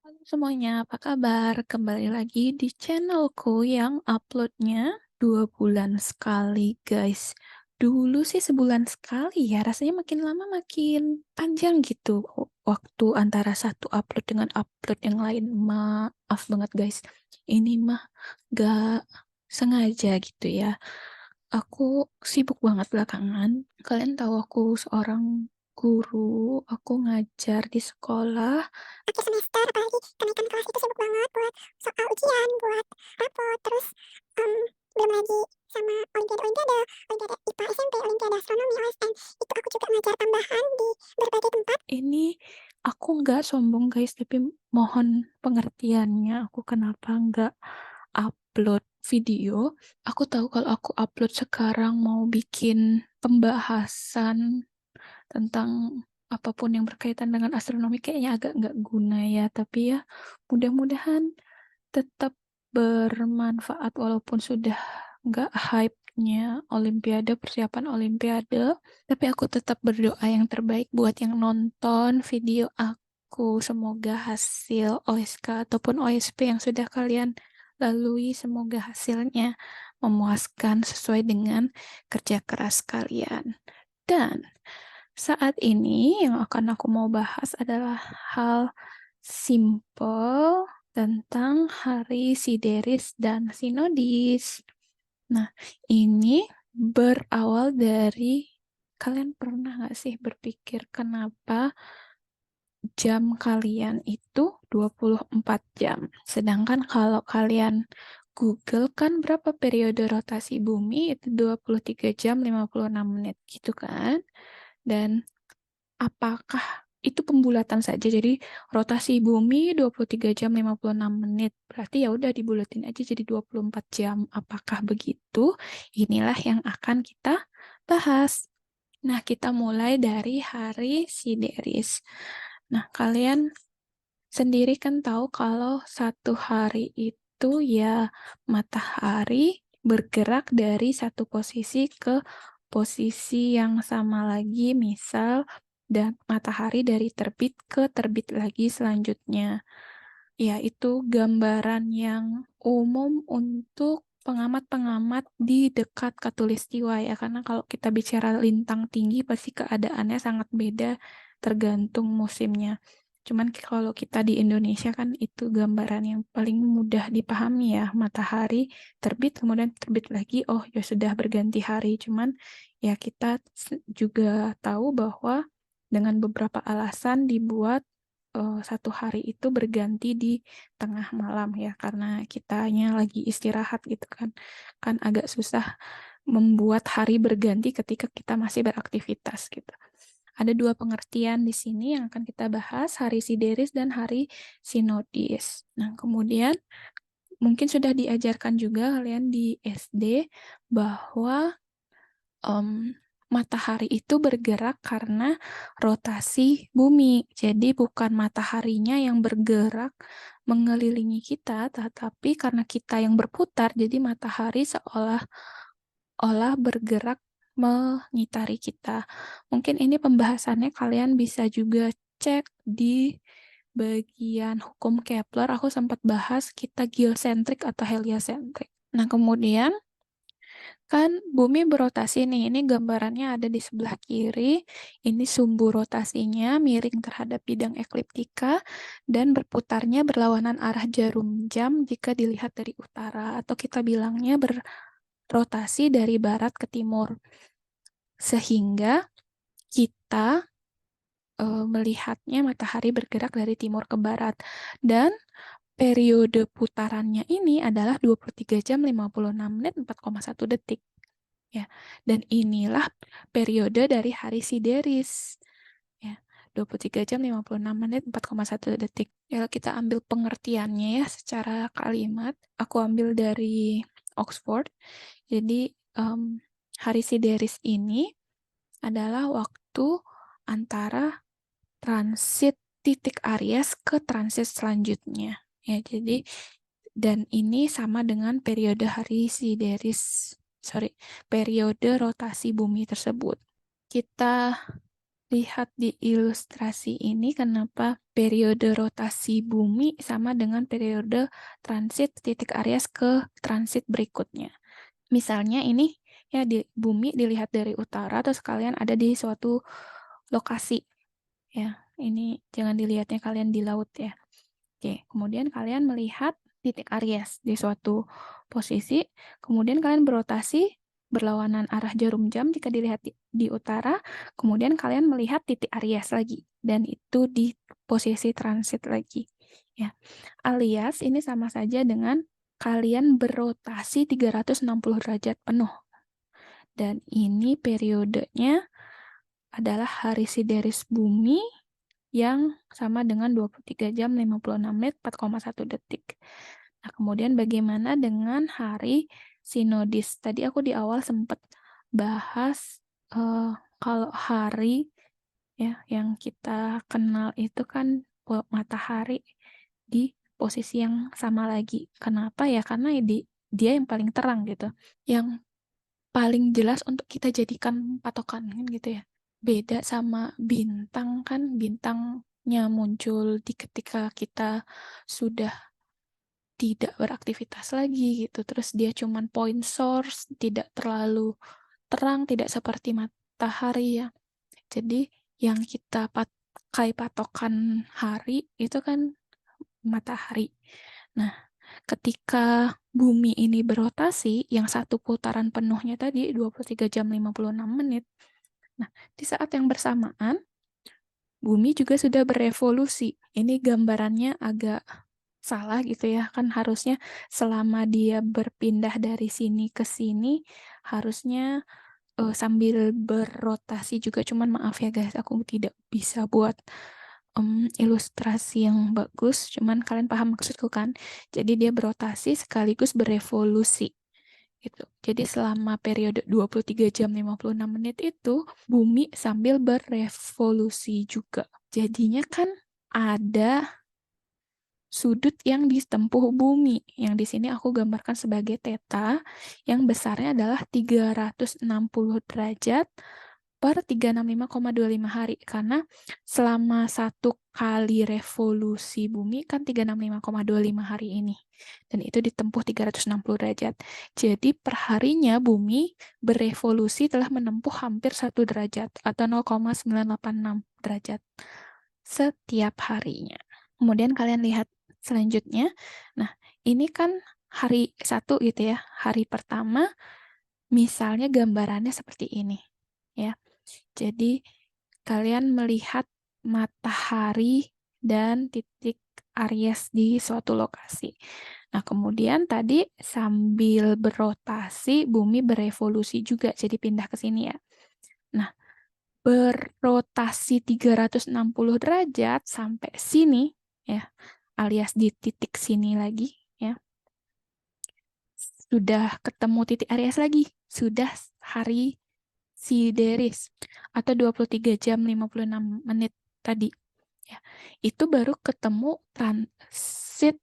Halo semuanya, apa kabar? Kembali lagi di channelku yang uploadnya 2 bulan sekali, guys. Dulu sih sebulan sekali ya, rasanya makin lama makin panjang gitu waktu antara satu upload dengan upload yang lain. Maaf banget, guys. Ini mah gak sengaja gitu ya. Aku sibuk banget belakangan. Kalian tahu aku seorang guru, aku ngajar di sekolah. Akhir semester apalagi kenaikan kelas itu sibuk banget buat soal ujian, buat rapot, terus belum lagi sama olimpiade-olimpiade, olimpiade IPA SMP, olimpiade astronomi, OSN. Itu aku juga ngajar tambahan di berbagai tempat. Ini aku nggak sombong guys, tapi mohon pengertiannya aku kenapa nggak upload video. Aku tahu kalau aku upload sekarang mau bikin pembahasan tentang apapun yang berkaitan dengan astronomi kayaknya agak nggak guna ya, tapi ya mudah-mudahan tetap bermanfaat walaupun sudah nggak hype-nya Olimpiade, persiapan Olimpiade. Tapi aku tetap berdoa yang terbaik buat yang nonton video aku. Semoga hasil OSK ataupun OSP yang sudah kalian lalui, semoga hasilnya memuaskan sesuai dengan kerja keras kalian. Dan saat ini yang akan aku mau bahas adalah hal simple tentang Hari Sideris dan Sinodis. Nah, ini berawal dari kalian pernah nggak sih berpikir kenapa jam kalian itu 24 jam? Sedangkan kalau kalian Google kan berapa periode rotasi bumi itu 23 jam 56 menit gitu kan? Dan apakah itu pembulatan saja? Jadi rotasi bumi 23 jam 56 menit. Berarti ya udah dibulatin aja jadi 24 jam. Apakah begitu? Inilah yang akan kita bahas. Nah, kita mulai dari hari Sideris. Nah, kalian sendiri kan tahu kalau satu hari itu ya matahari bergerak dari satu posisi ke posisi yang sama lagi, misal dan matahari dari terbit ke terbit lagi selanjutnya. Ya, itu gambaran yang umum untuk pengamat-pengamat di dekat Katulistiwa ya, karena kalau kita bicara lintang tinggi pasti keadaannya sangat beda tergantung musimnya. Cuman kalau kita di Indonesia kan itu gambaran yang paling mudah dipahami ya, matahari terbit kemudian terbit lagi, oh ya sudah berganti hari. Cuman ya kita juga tahu bahwa dengan beberapa alasan dibuat satu hari itu berganti di tengah malam ya, karena kitanya lagi istirahat gitu kan. Kan agak susah membuat hari berganti ketika kita masih beraktivitas gitu. Ada dua pengertian di sini yang akan kita bahas, hari Sideris dan hari Sinodis. Nah, kemudian mungkin sudah diajarkan juga kalian di SD bahwa matahari itu bergerak karena rotasi bumi. Jadi bukan mataharinya yang bergerak mengelilingi kita, tetapi karena kita yang berputar, jadi matahari seolah-olah bergerak mengitari kita. Mungkin ini pembahasannya kalian bisa juga cek di bagian hukum Kepler. Aku sempat bahas kita geosentrik atau heliosentrik. Nah, kemudian kan bumi berotasi nih, ini gambarannya ada di sebelah kiri. Ini sumbu rotasinya miring terhadap bidang ekliptika dan berputarnya berlawanan arah jarum jam jika dilihat dari utara, atau kita bilangnya berrotasi dari barat ke timur. Sehingga kita melihatnya matahari bergerak dari timur ke barat. Dan periode putarannya ini adalah 23 jam 56 menit 4,1 detik. Ya, dan inilah periode dari hari Sideris. Ya, 23 jam 56 menit 4,1 detik. Ya, kita ambil pengertiannya ya secara kalimat. Aku ambil dari Oxford. Jadi, hari Sideris ini adalah waktu antara transit titik Aries ke transit selanjutnya. Ya, jadi dan ini sama dengan periode hari periode rotasi bumi tersebut. Kita lihat di ilustrasi ini kenapa periode rotasi bumi sama dengan periode transit titik Aries ke transit berikutnya. Misalnya ini ya di bumi dilihat dari utara terus kalian ada di suatu lokasi ya. Ini jangan dilihatnya kalian di laut ya. Oke, kemudian kalian melihat titik Aries di suatu posisi, kemudian kalian berotasi berlawanan arah jarum jam jika dilihat di utara, kemudian kalian melihat titik Aries lagi, dan itu di posisi transit lagi. Ya, alias ini sama saja dengan kalian berotasi 360 derajat penuh. Dan ini periodenya adalah hari sideris bumi yang sama dengan 23 jam 56 menit 4,1 detik. Nah, kemudian bagaimana dengan hari sinodis? Tadi aku di awal sempat bahas kalau hari ya yang kita kenal itu kan matahari di posisi yang sama lagi. Kenapa ya? Karena dia yang paling terang gitu. Yang paling jelas untuk kita jadikan patokan kan gitu ya. Beda sama bintang kan, bintangnya muncul di ketika kita sudah tidak beraktivitas lagi gitu. Terus dia cuman point source, tidak terlalu terang, tidak seperti matahari ya. Jadi yang kita pakai patokan hari itu kan matahari. Nah, ketika bumi ini berotasi, yang satu putaran penuhnya tadi 23 jam 56 menit. Nah, di saat yang bersamaan, bumi juga sudah berevolusi. Ini gambarannya agak salah gitu ya. Kan harusnya selama dia berpindah dari sini ke sini, harusnya sambil berotasi juga. Cuman maaf ya guys, aku tidak bisa buat ilustrasi yang bagus, cuman kalian paham maksudku kan? Jadi dia berotasi sekaligus berevolusi gitu. Jadi selama periode 23 jam 56 menit itu bumi sambil berevolusi juga. Jadinya kan ada sudut yang ditempuh bumi, yang di sini aku gambarkan sebagai theta, yang besarnya adalah 360 derajat per 365,25 hari. Karena selama satu kali revolusi bumi kan 365,25 hari ini. Dan itu ditempuh 360 derajat. Jadi perharinya bumi berevolusi telah menempuh hampir 1 derajat atau 0,986 derajat setiap harinya. Kemudian kalian lihat selanjutnya. Nah, ini kan hari 1 gitu ya. Hari pertama misalnya gambarannya seperti ini ya. Jadi kalian melihat matahari dan titik Aries di suatu lokasi. Nah, kemudian tadi sambil berotasi bumi berevolusi juga jadi pindah ke sini ya. Nah, berotasi 360 derajat sampai sini ya, alias di titik sini lagi ya. Sudah ketemu titik Aries lagi, sudah hari sideris atau 23 jam 56 menit tadi ya. Itu baru ketemu transit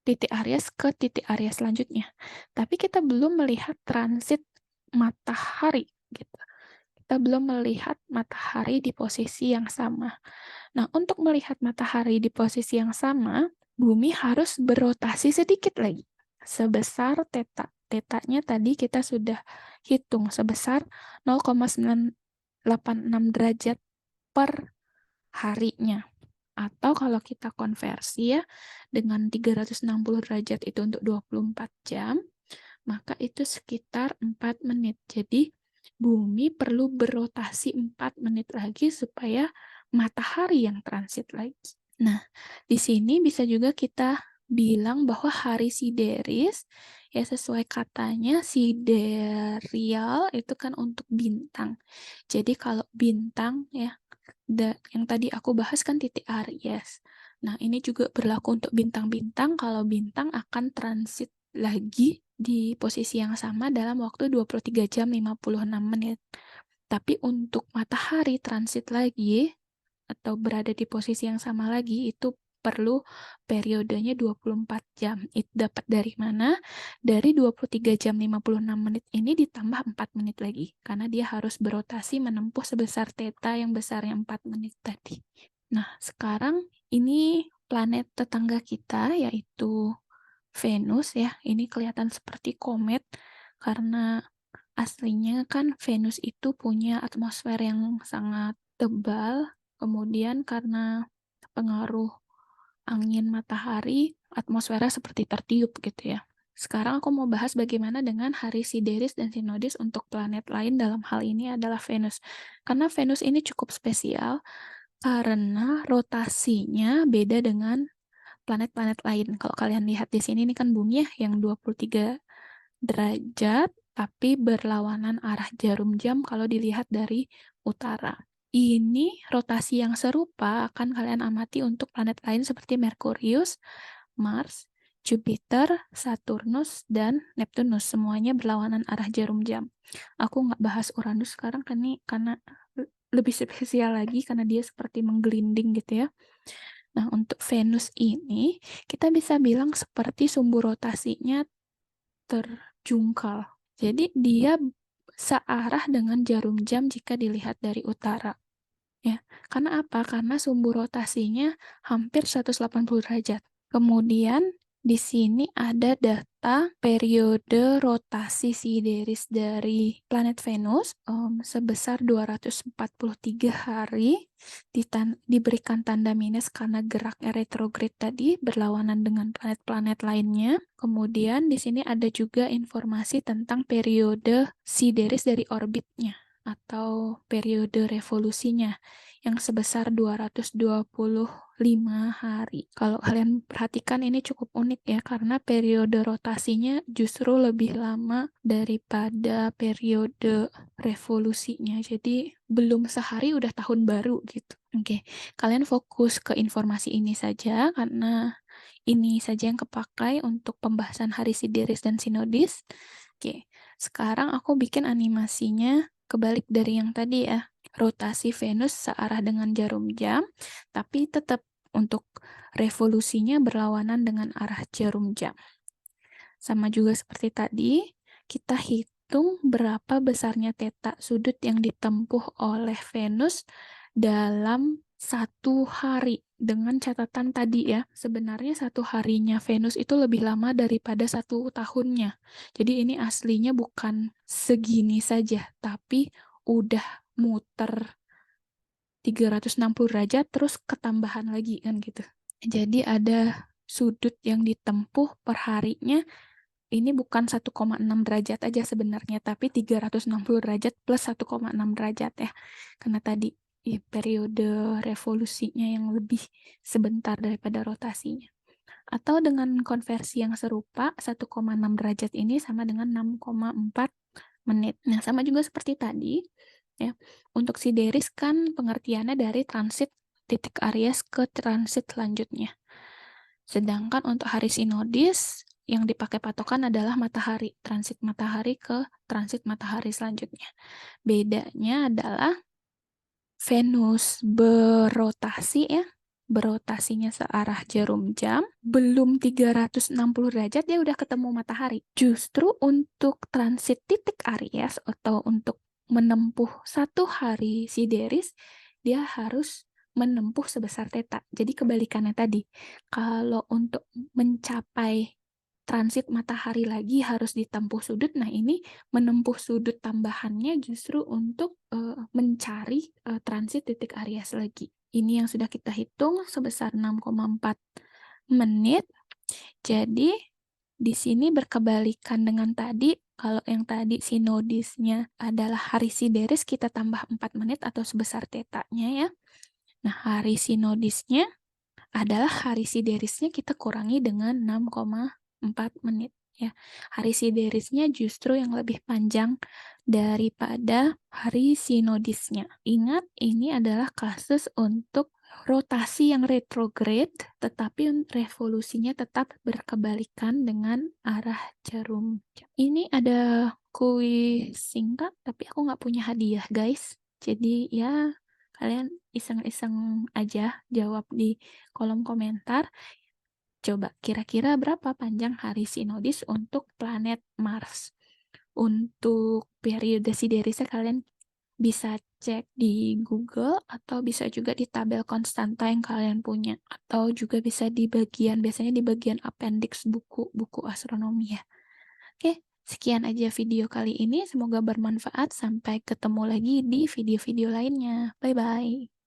titik Aries ke titik Aries selanjutnya. Tapi kita belum melihat transit matahari gitu. Kita belum melihat matahari di posisi yang sama. Nah, untuk melihat matahari di posisi yang sama, bumi harus berotasi sedikit lagi. Sebesar theta. Tetanya tadi kita sudah hitung sebesar 0,986 derajat per harinya. Atau kalau kita konversi ya, dengan 360 derajat itu untuk 24 jam, maka itu sekitar 4 menit. Jadi, bumi perlu berotasi 4 menit lagi supaya matahari yang transit lagi. Nah, di sini bisa juga kita bilang bahwa hari sideris, ya sesuai katanya sidereal itu kan untuk bintang. Jadi kalau bintang ya, yang tadi aku bahas kan titik Aries. Nah, ini juga berlaku untuk bintang-bintang. Kalau bintang akan transit lagi di posisi yang sama dalam waktu 23 jam 56 menit. Tapi untuk matahari transit lagi atau berada di posisi yang sama lagi itu perlu periodenya 24 jam. Itu dapat dari mana? Dari 23 jam 56 menit ini ditambah 4 menit lagi. Karena dia harus berotasi menempuh sebesar theta yang besarnya 4 menit tadi. Nah, sekarang ini planet tetangga kita yaitu Venus ya. Ini kelihatan seperti komet karena aslinya kan Venus itu punya atmosfer yang sangat tebal, kemudian karena pengaruh angin matahari, atmosfernya seperti tertiup gitu ya. Sekarang aku mau bahas bagaimana dengan hari Sideris dan Sinodis untuk planet lain, dalam hal ini adalah Venus. Karena Venus ini cukup spesial karena rotasinya beda dengan planet-planet lain. Kalau kalian lihat di sini ini kan bumi ya yang 23 derajat tapi berlawanan arah jarum jam kalau dilihat dari utara. Ini rotasi yang serupa akan kalian amati untuk planet lain seperti Merkurius, Mars, Jupiter, Saturnus, dan Neptunus. Semuanya berlawanan arah jarum jam. Aku nggak bahas Uranus sekarang karena lebih spesial lagi karena dia seperti menggelinding gitu ya. Nah, untuk Venus ini kita bisa bilang seperti sumbu rotasinya terjungkal. Jadi dia searah dengan jarum jam jika dilihat dari utara. Ya, karena apa? Karena sumbu rotasinya hampir 180 derajat. Kemudian di sini ada data periode rotasi sideris dari planet Venus sebesar 243 hari, diberikan tanda minus karena geraknya retrograde tadi berlawanan dengan planet-planet lainnya. Kemudian di sini ada juga informasi tentang periode sideris dari orbitnya atau periode revolusinya yang sebesar 225 hari. Kalau kalian perhatikan ini cukup unik ya, karena periode rotasinya justru lebih lama daripada periode revolusinya. Jadi belum sehari udah tahun baru gitu. Oke, kalian fokus ke informasi ini saja karena ini saja yang kepakai untuk pembahasan hari Sideris dan Sinodis. Oke, sekarang aku bikin animasinya kebalik dari yang tadi ya. Rotasi Venus searah dengan jarum jam, tapi tetap untuk revolusinya berlawanan dengan arah jarum jam. Sama juga seperti tadi, kita hitung berapa besarnya theta sudut yang ditempuh oleh Venus dalam satu hari. Dengan catatan tadi ya, sebenarnya satu harinya Venus itu lebih lama daripada satu tahunnya. Jadi ini aslinya bukan segini saja, tapi udah muter 360 derajat terus ketambahan lagi kan gitu. Jadi ada sudut yang ditempuh per harinya ini bukan 1,6 derajat aja sebenarnya, tapi 360 derajat plus 1,6 derajat ya. Karena tadi ya, periode revolusinya yang lebih sebentar daripada rotasinya. Atau dengan konversi yang serupa, 1,6 derajat ini sama dengan 6,4 menit. Nah, sama juga seperti tadi, ya. Untuk sideris kan pengertiannya dari transit titik Aries ke transit selanjutnya. Sedangkan untuk hari sinodis, yang dipakai patokan adalah matahari, transit matahari ke transit matahari selanjutnya. Bedanya adalah Venus berotasi ya, berotasinya searah jarum jam, belum 360 derajat dia udah ketemu matahari. Justru untuk transit titik Aries atau untuk menempuh satu hari sideris, dia harus menempuh sebesar theta. Jadi kebalikannya tadi. Kalau untuk mencapai transit matahari lagi harus ditempuh sudut. Nah, ini menempuh sudut tambahannya justru untuk mencari transit titik Aries lagi. Ini yang sudah kita hitung sebesar 6,4 menit. Jadi, di sini berkebalikan dengan tadi. Kalau yang tadi sinodisnya adalah hari sideris, kita tambah 4 menit atau sebesar tetanya ya. Nah, hari sinodisnya adalah hari siderisnya kita kurangi dengan 6,4 menit ya. Hari siderisnya justru yang lebih panjang daripada hari sinodisnya. Ingat, ini adalah kasus untuk rotasi yang retrograde, tetapi revolusinya tetap berkebalikan dengan arah jarum jam. Ini ada kuis singkat, tapi aku nggak punya hadiah, guys. Jadi ya Kalian iseng-iseng aja jawab di kolom komentar, coba kira-kira berapa panjang hari sinodis untuk planet Mars? Untuk periode siderisnya kalian bisa cek di Google atau bisa juga di tabel konstanta yang kalian punya atau juga bisa di bagian biasanya di bagian appendix buku-buku astronomi ya. Oke, sekian aja video kali ini. Semoga bermanfaat. Sampai ketemu lagi di video-video lainnya. Bye bye.